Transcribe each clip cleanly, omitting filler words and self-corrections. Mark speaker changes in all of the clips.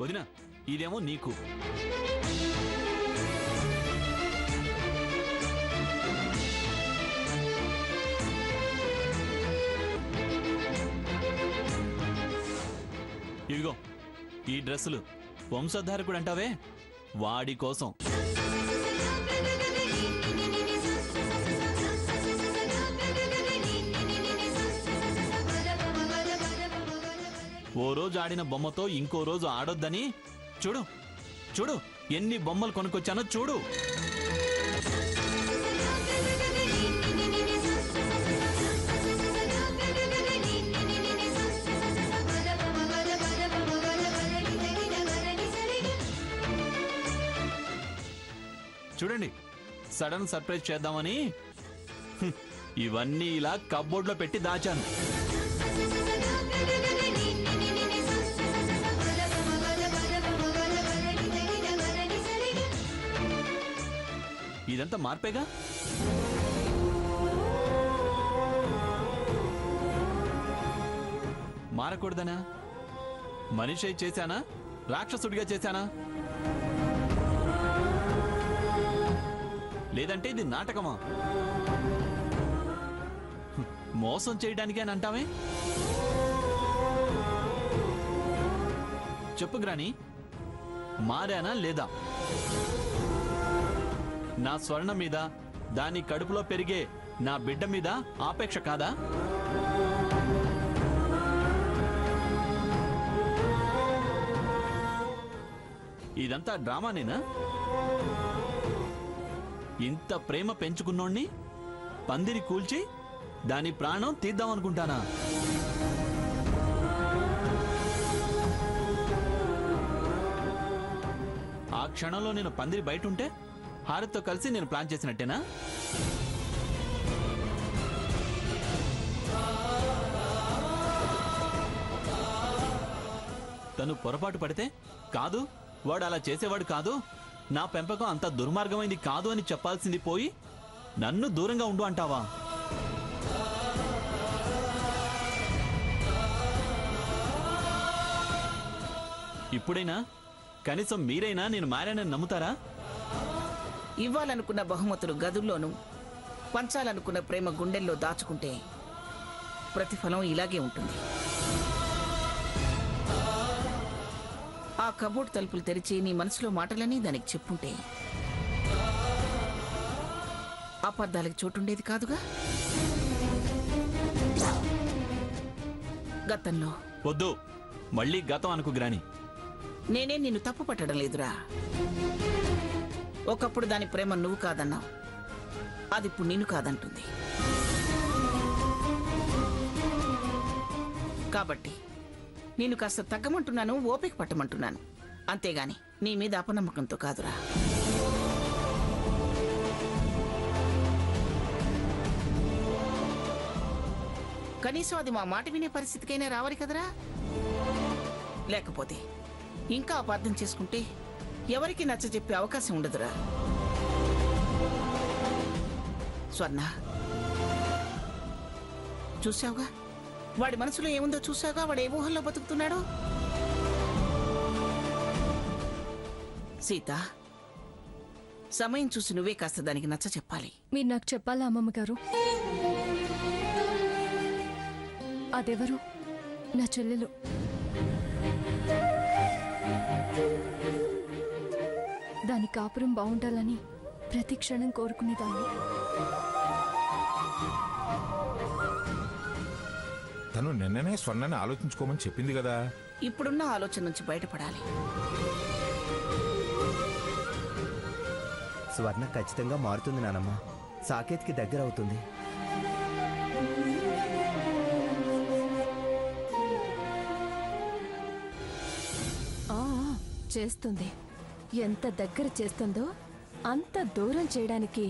Speaker 1: వదినా ఇదేమో నీకు. ఇదిగో ఈ డ్రెస్సులు వంశోద్ధారకుడు అంటావే వాడి కోసం. ఓ రోజు ఆడిన బొమ్మతో ఇంకో రోజు ఆడొద్దని చూడు చూడు ఎన్ని బొమ్మలు కొనుక్కొచ్చానో చూడు. చూడండి సడన్ సర్ప్రైజ్ చేద్దామని ఇవన్నీ ఇలా కప్బోర్డ్లో పెట్టి దాచాను. ఇదంతా మార్పేగా. మారకూడదనా? మనిషి చేశానా రాక్షసుడిగా చేశానా? లేదంటే ఇది నాటకమా? మోసం చేయడానికి అని అంటామే. చెప్పు గ్రాని, మారానా లేదా? నా స్వర్ణ మీద దాని కడుపులో పెరిగే నా బిడ్డ మీద ఆపేక్ష కాదా? ఇదంతా డ్రామానేనా? ఇంత ప్రేమ పెంచుకున్నోణ్ణి పందిరి కూల్చి దాని ప్రాణం తీద్దామనుకుంటానా? ఆ క్షణంలో నేను పందిరి బయట ఉంటే హారత్తో కలిసి నేను ప్లాన్ చేసినట్టేనా? తను పొరపాటు పడితే కాదు వాడు అలా చేసేవాడు కాదు, నా పెంపకం అంత దుర్మార్గమైంది కాదు అని చెప్పాల్సింది పోయి నన్ను దూరంగా ఉండు అంటావా? ఇప్పుడైనా కనీసం మీరైనా నేను మారానని నమ్ముతారా?
Speaker 2: ఇవ్వాలనుకున్న బహుమతులు గదుల్లోనూ పంచాలనుకున్న ప్రేమ గుండెల్లో దాచుకుంటే ప్రతిఫలం ఇలాగే ఉంటుంది. ఆ కబోర్డ్ తలుపులు తెరిచి నీ మనసులో మాటలని దానికి చెప్పుంటే అబద్ధాలకు చోటుండేది కాదుగా. గతంలో
Speaker 1: వద్దు, మళ్ళీ గతం అనుకు గ్రాని.
Speaker 2: నేనే నిన్ను తప్పు పట్టడం లేదురా. ఒకప్పుడు దాని ప్రేమ నువ్వు కాదన్నావు, అది ఇప్పుడు నిన్ను కాదంటుంది. కాబట్టి నేను కాస్త తగ్గమంటున్నాను, ఓపిక పట్టమంటున్నాను, అంతేగాని నీ మీద అపనమ్మకంతో కాదురా. కనీసం అది మా మాట వినే పరిస్థితికైనా రావాలి కదరా. లేకపోతే ఇంకా అపార్థం చేసుకుంటే ఎవరికి నచ్చ చెప్పే అవకాశం ఉండదురా. స్వర్ణ, చూసావుగా వాడి మనసులో ఏముందో? చూసావుగా వాడు ఏ ఊహల్లో బతుకుతున్నాడో? సీత, సమయం చూసి నువ్వే కాస్త దానికి నచ్చ చెప్పాలి.
Speaker 3: మీరు నాకు చెప్పాలా అమ్మమ్మ గారు? అదెవరు? నా చెల్లెలు. దాని కాపురం బాగుండాలని ప్రతి క్షణం కోరుకునేదాన్ని.
Speaker 4: తను నిన్ననే స్వర్ణని ఆలోచించుకోమని చెప్పింది కదా.
Speaker 2: ఇప్పుడున్న ఆలోచన నుంచి బయటపడాలి.
Speaker 5: స్వర్ణ ఖచ్చితంగా మారుతుంది నానమ్మ. సాకేత్కి దగ్గర అవుతుంది.
Speaker 3: చేస్తుంది. ఎంత దగ్గర చేస్తుందో అంత దూరం చేయడానికి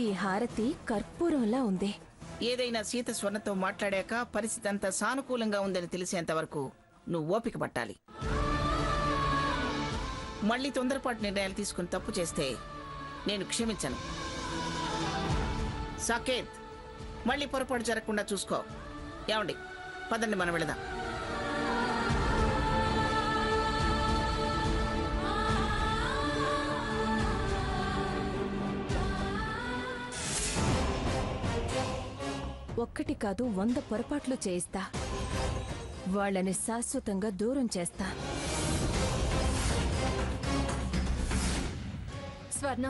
Speaker 3: ఈ హారతి కర్పూరంలా ఉంది.
Speaker 2: ఏదైనా సీత స్వర్ణతో మాట్లాడాక పరిస్థితి అంతా సానుకూలంగా ఉందని తెలిసేంత వరకు నువ్వు ఓపిక పట్టాలి. మళ్ళీ తొందరపాటు నిర్ణయాలు తీసుకుని తప్పు చేస్తే నేను క్షమించను. సాకేత్, మళ్ళీ పొరపాటు జరగకుండా చూసుకో. ఏమండి, పదండి మనం వెళదాం.
Speaker 3: ఒక్కటి కాదు 100 పొరపాట్లు చేయిస్తా. వాళ్ళని శాశ్వతంగా దూరం చేస్తా.
Speaker 6: స్వర్ణ,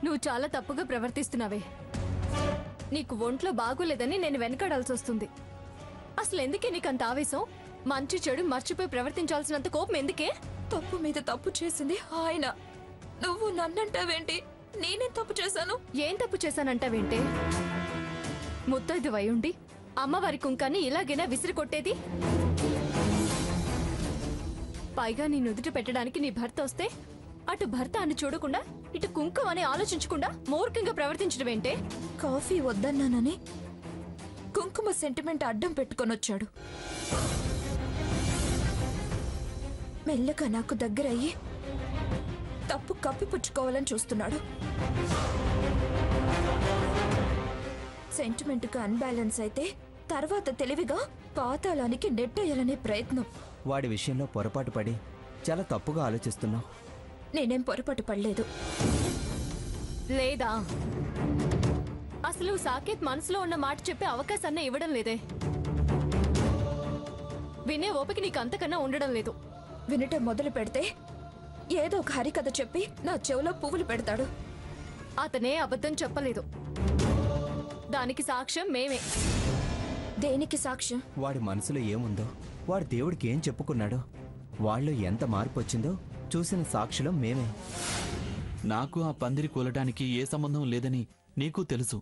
Speaker 6: నువ్వు చాలా తప్పుగా ప్రవర్తిస్తున్నావే. నీకు ఒంట్లో బాగోలేదని నేను వెనకాడాల్సి వస్తుంది. అసలు ఎందుకే నీకంత ఆవేశం? మంచి చెడు మర్చిపోయి ప్రవర్తించాల్సినంత కోపం ఎందుకే?
Speaker 7: తప్పు మీద తప్పు చేసింది ఆయన. నువ్వు నన్నంటావేంటి? నేనేం తప్పు చేశాను?
Speaker 6: ఏం తప్పు చేశానంటావేంటే? ముత్తైదువై ఉండి అమ్మవారి కుంకాన్ని ఇలాగైనా విసిరి కొట్టేది? పైగా నీ నుదుట పెట్టడానికి నీ భర్త వస్తే అటు భర్త అని చూడకుండా ఇటు కుంకం అని ఆలోచించకుండా మూర్ఖంగా ప్రవర్తించడమేంటే?
Speaker 7: కాఫీ వద్దన్నానని కుంకుమ సెంటిమెంట్ అడ్డం పెట్టుకొనొచ్చాడు. మెల్లగా నాకు దగ్గరయ్యి తప్పు కప్పిపుచ్చుకోవాలని చూస్తున్నాడు. సెంటిమెంట్గా అన్బ్యాలెన్స్ అయితే తర్వాత తెలివిగా పాతాళానికి నెట్టేయాలనే ప్రయత్నం.
Speaker 5: వాడి విషయంలో పొరపాటు పడి చాలా తప్పుగా ఆలోచిస్తున్నావు.
Speaker 7: నేనేం పొరపాటు పడలేదు.
Speaker 6: లేదా? అసలు సాకేత్ మనసులో ఉన్న మాట చెప్పే అవకాశాన్ని ఇవ్వడం లేదే. వినే ఓపిక నీకు అంతకన్నా ఉండడం లేదు.
Speaker 7: వినటం మొదలు పెడితే ఏదో ఒక హరికథ చెప్పి నా చెవిలో పువ్వులు పెడతాడు.
Speaker 6: అతనే అబద్ధం చెప్పలేదు. దానికి సాక్ష్యం మేమే.
Speaker 7: దేనికి సాక్ష్యం?
Speaker 5: వాడి మనసులో ఏముందో, వాడు దేవుడికి ఏం చెప్పుకున్నాడో, వాళ్ళు ఎంత మార్పు వచ్చిందో చూసిన సాక్షులం మేమే.
Speaker 1: నాకు ఆ పందిరి కూలటానికి ఏ సంబంధం లేదని నీకు తెలుసు.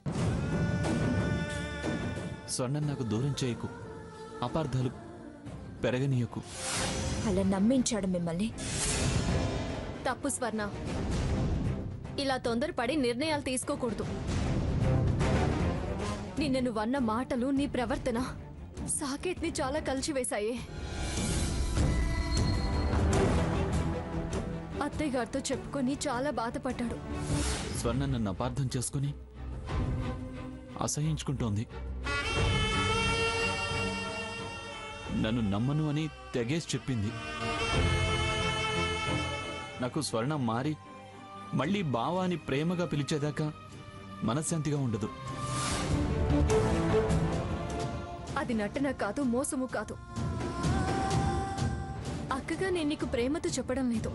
Speaker 1: స్వర్ణం నాకు దూరం చేయకు, అపార్థాలు పెరగనీయకు.
Speaker 7: అలా నమ్మించాడు మిమ్మల్ని.
Speaker 6: తప్పు స్వర్ణ. ఇలా తొందరపడి నిర్ణయాలు తీసుకోకూడదు. నిన్న నువ్వన్న మాటలు, నీ ప్రవర్తన సాకేత్ని చాలా కలిసివేశాయే. అత్తయ్య గారితో చెప్పుకొని చాలా బాధపడ్డాడు.
Speaker 1: స్వర్ణ నన్ను అపార్థం చేసుకుని అసహించుకుంటోంది. నన్ను నమ్మను అని తెగేసి చెప్పింది. నాకు స్వర్ణ మారి మళ్ళీ బావా అని ప్రేమగా పిలిచేదాకా మనశ్శాంతిగా ఉండదు.
Speaker 6: అది నటన కాదు, మోసము కాదు. అక్కగా నేను నీకు ప్రేమతో చెప్పడం లేదు.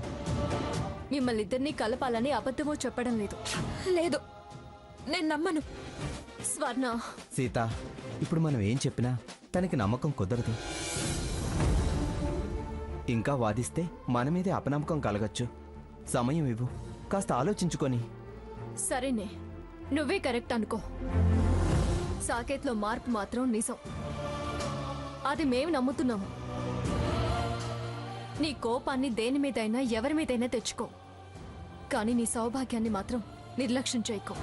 Speaker 6: మిమ్మల్ని ఇద్దరినీ కలపాలని అబద్ధమో చెప్పడం లేదు.
Speaker 7: లేదు, నేను నమ్మను.
Speaker 6: స్వర్ణ,
Speaker 5: సీత, ఇప్పుడు మనం ఏం చెప్పినా తనకి నమ్మకం కుదరదు. ఇంకా వాదిస్తే మన మీదే అపనమ్మకం కలగచ్చు. సమయం ఇవ్వు, కాస్త ఆలోచించుకొని.
Speaker 6: సరేనే, నువ్వే కరెక్ట్ అనుకో. సాకేత్లో మార్పు మాత్రం నిజం. అది మేము నమ్ముతున్నాము. నీ కోపాన్ని దేని మీదైనా ఎవరి మీదైనా తెచ్చుకో, కానీ నీ సౌభాగ్యాన్ని మాత్రం నిర్లక్ష్యం చేయకో.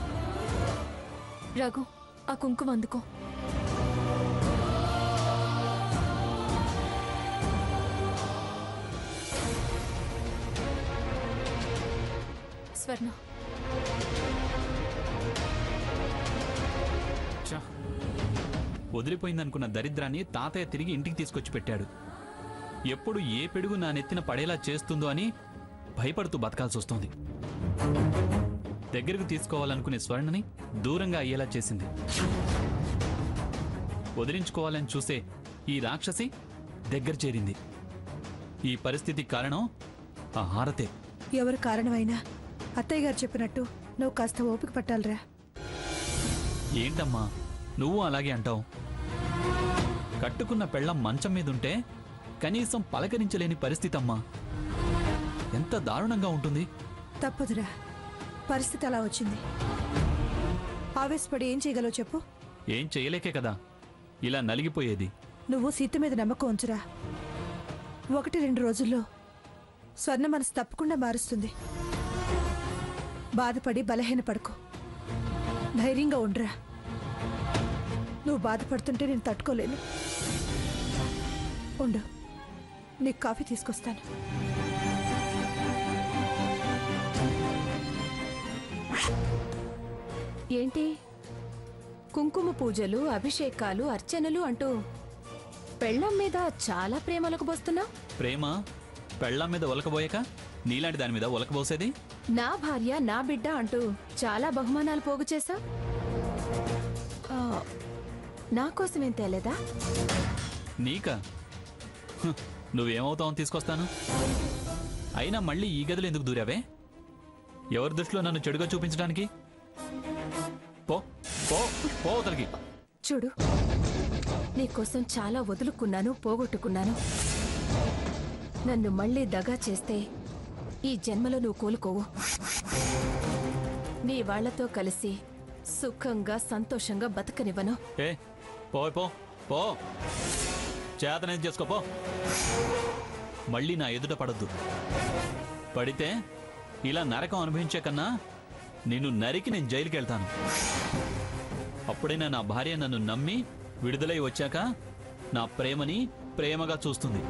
Speaker 6: రఘు, ఆ కుంకుమ అందుకో. స్వర్ణ,
Speaker 1: వదిలిపోయిందనుకున్న దరిద్రాన్ని తాతయ్య తిరిగి ఇంటికి తీసుకొచ్చి పెట్టాడు. ఎప్పుడు ఏ పిడుగు నా నెత్తిన పడేలా చేస్తుందో అని భయపడుతూ బతకాల్సి వస్తోంది. దగ్గరకు తీసుకోవాలనుకునే స్వర్ణని దూరంగా అయ్యేలా చేసింది. వదిలించుకోవాలని చూసే ఈ రాక్షసి దగ్గర చేరింది. ఈ పరిస్థితి కారణం ఆ హారతే.
Speaker 8: ఎవరు కారణమైనా అత్తయ్య గారు చెప్పినట్టు నువ్వు కాస్త ఓపిక పట్టాలరా.
Speaker 1: ఏంటమ్మా నువ్వు అలాగే అంటావు? కట్టుకున్న పెళ్ళం మంచం మీదుంటే కనీసం పలకరించలేని పరిస్థితి అమ్మా. ఎంత దారుణంగా ఉంటుంది.
Speaker 8: తప్పదురా, పరిస్థితి అలా వచ్చింది. ఆవేశపడి ఏం చేయగలవు చెప్పు?
Speaker 1: ఏం చేయలేకే కదా ఇలా నలిగిపోయేది.
Speaker 8: నువ్వు సీత మీద నమ్మకం ఉంచురా. 1-2 రోజుల్లో స్వర్ణ మనసు తప్పకుండా మారుస్తుంది. బాధపడి బలహీనపడుకో, ధైర్యంగా ఉండరా. నువ్వు బాధపడుతుంటే నేను తట్టుకోలేను. ఉండు, నీకు కాఫీ తీసుకొస్తాను.
Speaker 3: ఏంటి కుంకుమ పూజలు, అభిషేకాలు, అర్చనలు అంటూ పెళ్ళం మీద చాలా ప్రేమలకు పోస్తున్నావు?
Speaker 1: ప్రేమ పెళ్ళాం మీద ఒలకబోయాక నీలాంటి దాని మీద ఒలకబోసేది?
Speaker 3: నా భార్య, నా బిడ్డ అంటూ చాలా బహుమానాలు పోగు చేశావు. నా కోసమేం తేలేదా?
Speaker 1: నీకా? నువ్వేమవుతావని తీసుకొస్తాను. అయినా మళ్ళీ ఈ గదిలో ఎందుకు దూరావే? ఎవరి దృష్టిలో నన్ను చెడుగా చూపించడానికి? పో పో పో అవతలికి.
Speaker 3: చూడు, నీకోసం చాలా వదులుకున్నాను, పోగొట్టుకున్నాను. నన్ను మళ్ళీ దగా చేస్తే ఈ జన్మలో నువ్వు కోలుకోవు. నీ వాళ్లతో కలిసి సుఖంగా సంతోషంగా బతకనివ్వను.
Speaker 1: ఏ పో పో పో, చేతనేది చేసుకో పో. మళ్ళీ నా ఎదుట పడద్దు. పడితే ఇలా నరకం అనుభవించే కన్నా నిన్ను నరికి నేను జైలుకి వెళ్తాను. అప్పుడైనా నా భార్య నన్ను నమ్మి విడుదలై వచ్చాక నా ప్రేమని ప్రేమగా చూస్తుంది.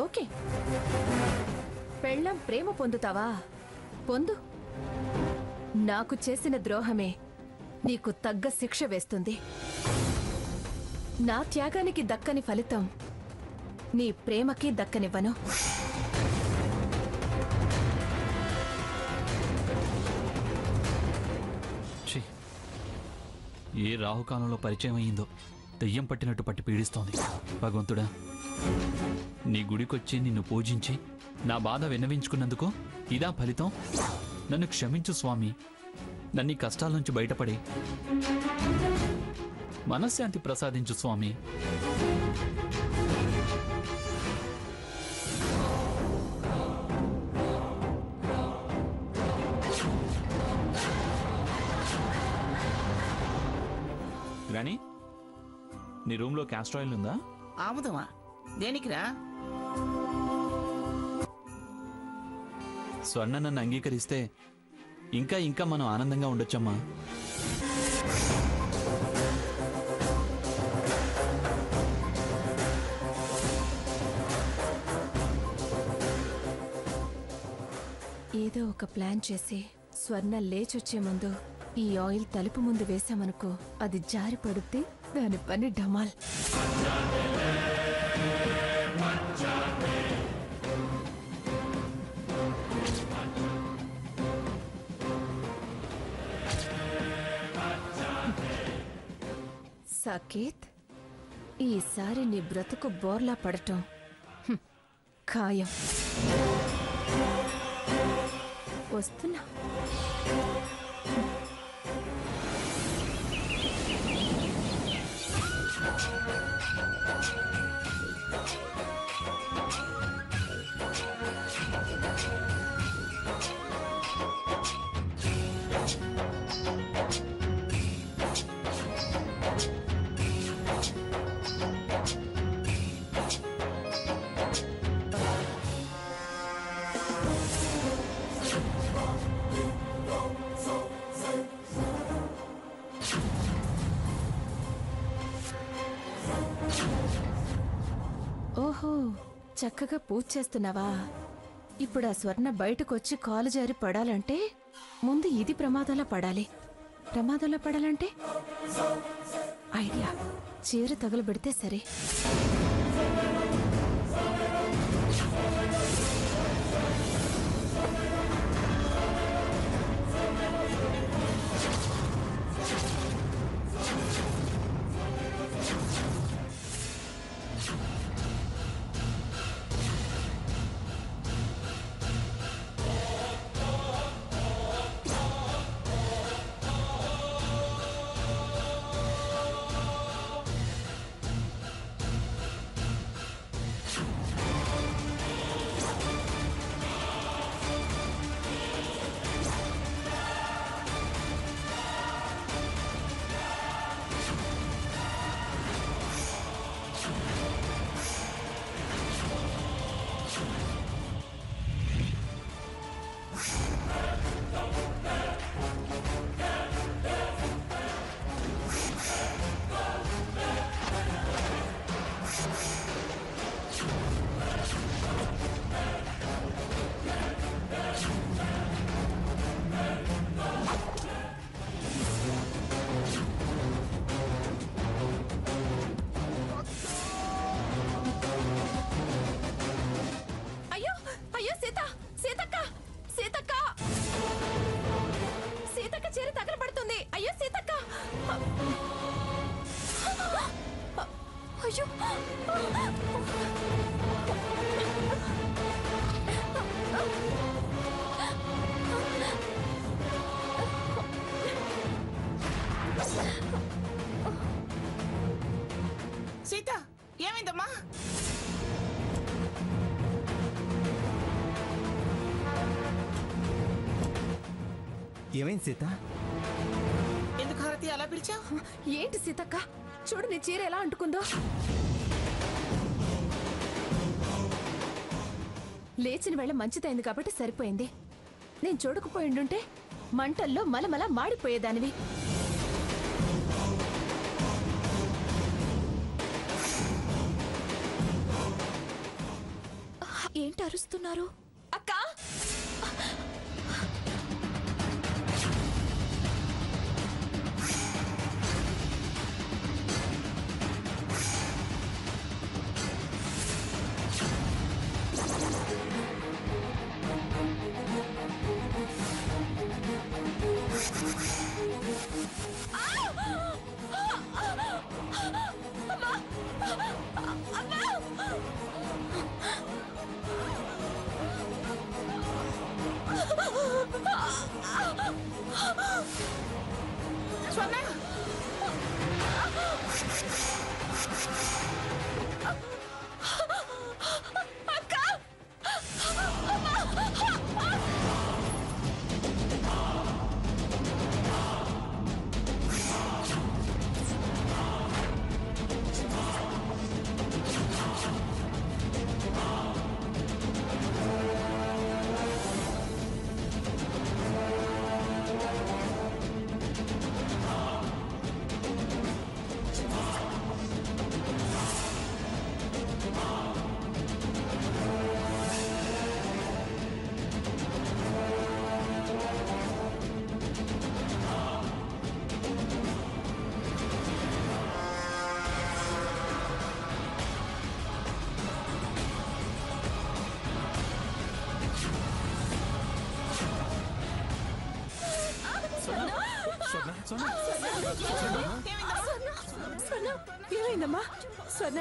Speaker 3: ఓకే, పెళ్ళం ప్రేమ పొందుతావా? పొందు. నాకు చేసిన ద్రోహమే నీకు తగ్గ శిక్ష వేస్తుంది. నా త్యాగానికి దక్కని ఫలితం నీ ప్రేమకి దక్కనివ్వను.
Speaker 1: ఛీ, ఏ రాహుకాలంలో పరిచయం అయ్యిందో దెయ్యం పట్టినట్టు పట్టి పీడిస్తోంది. భగవంతుడా, నీ గుడికొచ్చి నిన్ను పూజించి నా బాధ విన్నవించుకున్నందుకు ఇదా ఫలితం? నన్ను క్షమించు స్వామి. నన్ను ఈ కష్టాల నుంచి బయటపడి మనశ్శాంతి ప్రసాదించు స్వామి. రాణి, నీ రూమ్లో క్యాస్టర్ ఆయిల్ ఉందా?
Speaker 2: ఆముదమా? దేనికిరా?
Speaker 1: స్వర్ణ నన్ను అంగీకరిస్తే ఇంకా ఇంకా మనం ఆనందంగా ఉండొచ్చమ్మా.
Speaker 3: ఏదో ఒక ప్లాన్ చేసి స్వర్ణ లేచొచ్చే ముందు ఈ ఆయిల్ తలుపు ముందు వేశామనుకో, అది జారి పడుద్ది, దాని పని డమాల్. సాకేత్, ఈసారి నీ బ్రతుకు బోర్లా పడటం ఖాయం. వస్తున్నా. ఓహో, చక్కగా పూజ చేస్తున్నావా? ఇప్పుడు ఆ స్వర్ణ బయటకొచ్చి కాలు జారి పడాలంటే ముందు ఇది ప్రమాదంలో పడాలి. ప్రమాదంలో పడాలంటే ఐడియా, చీర తగలబెడితే సరే. చీర తగలబడుతుంది.
Speaker 6: వస్తుంది. అయ్యో సీతక్క, అయ్యో
Speaker 2: సీత, ఏమైందమ్మా?
Speaker 5: ఏమైంది సీత?
Speaker 2: ఎందుకు హారతి అలా పిలిచావు?
Speaker 3: ఏంటి సీతక్క, చూడు నీ చీర ఎలా అంటుకుందో. లేచిన వేళ మంచిదైంది కాబట్టి సరిపోయింది. నేను చూడకపోయిండుంటే మంటల్లో మలమల మాడిపోయేదానివి.
Speaker 6: ఏంటి అరుస్తున్నారు? అక్క,
Speaker 2: స్వర్ణ,
Speaker 8: ఏమైందమ్మా? స్వర్ణ,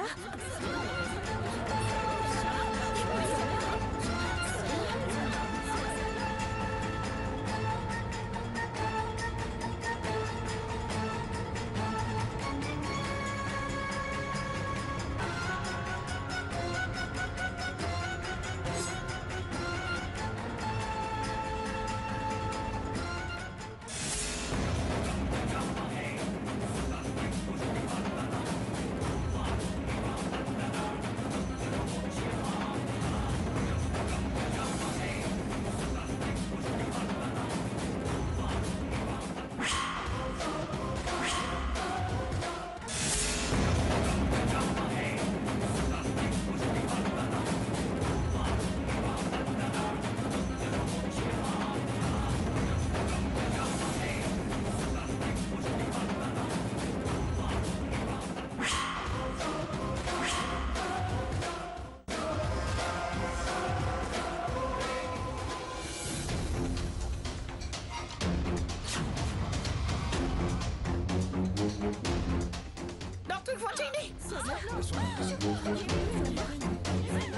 Speaker 2: డాక్టర్ ఫోన్ చేయండి.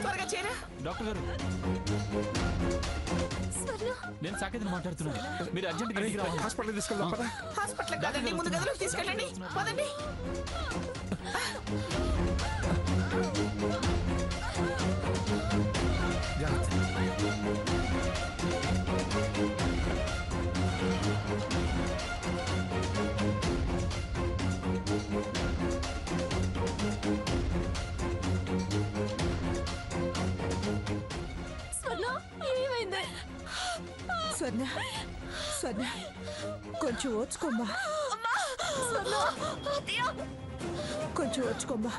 Speaker 2: త్వరగా చేరా.
Speaker 1: డాక్టర్ గారు, నేను సాకేతని మాట్లాడుతున్నాను. మీరు అర్జెంట్ రావాలి.
Speaker 4: హాస్పిటల్ తీసుకెళ్దాం పద.
Speaker 2: హాస్పిటల్ కాదండి, ముందు గదిలోకి తీసుకెళ్ళండి. పదండి.
Speaker 8: స్వర్ణ, స్వర్ణ, కొంచెం ఓర్చుకోమ్మా, కొంచెం ఓర్చుకోమ్మా.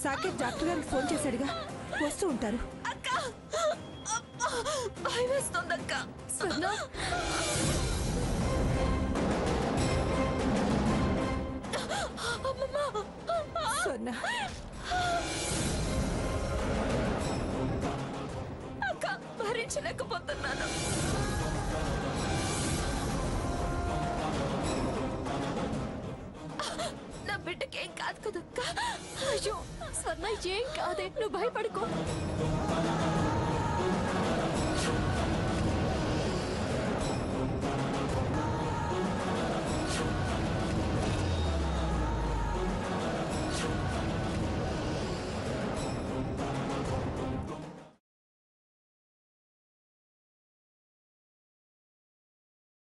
Speaker 8: సాకేత్ డాక్టర్ గారికి ఫోన్ చేశాడుగా, వస్తూ ఉంటారు.
Speaker 6: భయమేస్తోందక్క. స్వర్ణ,
Speaker 8: స్వర్ణ,
Speaker 6: అక్క భరించలేకపోతున్నాను.
Speaker 7: బిడ్డకేం కాదు కదక్క. అయ్యో స్వర్ణ ఏం కాదే, నువ్వు భయపడుకో.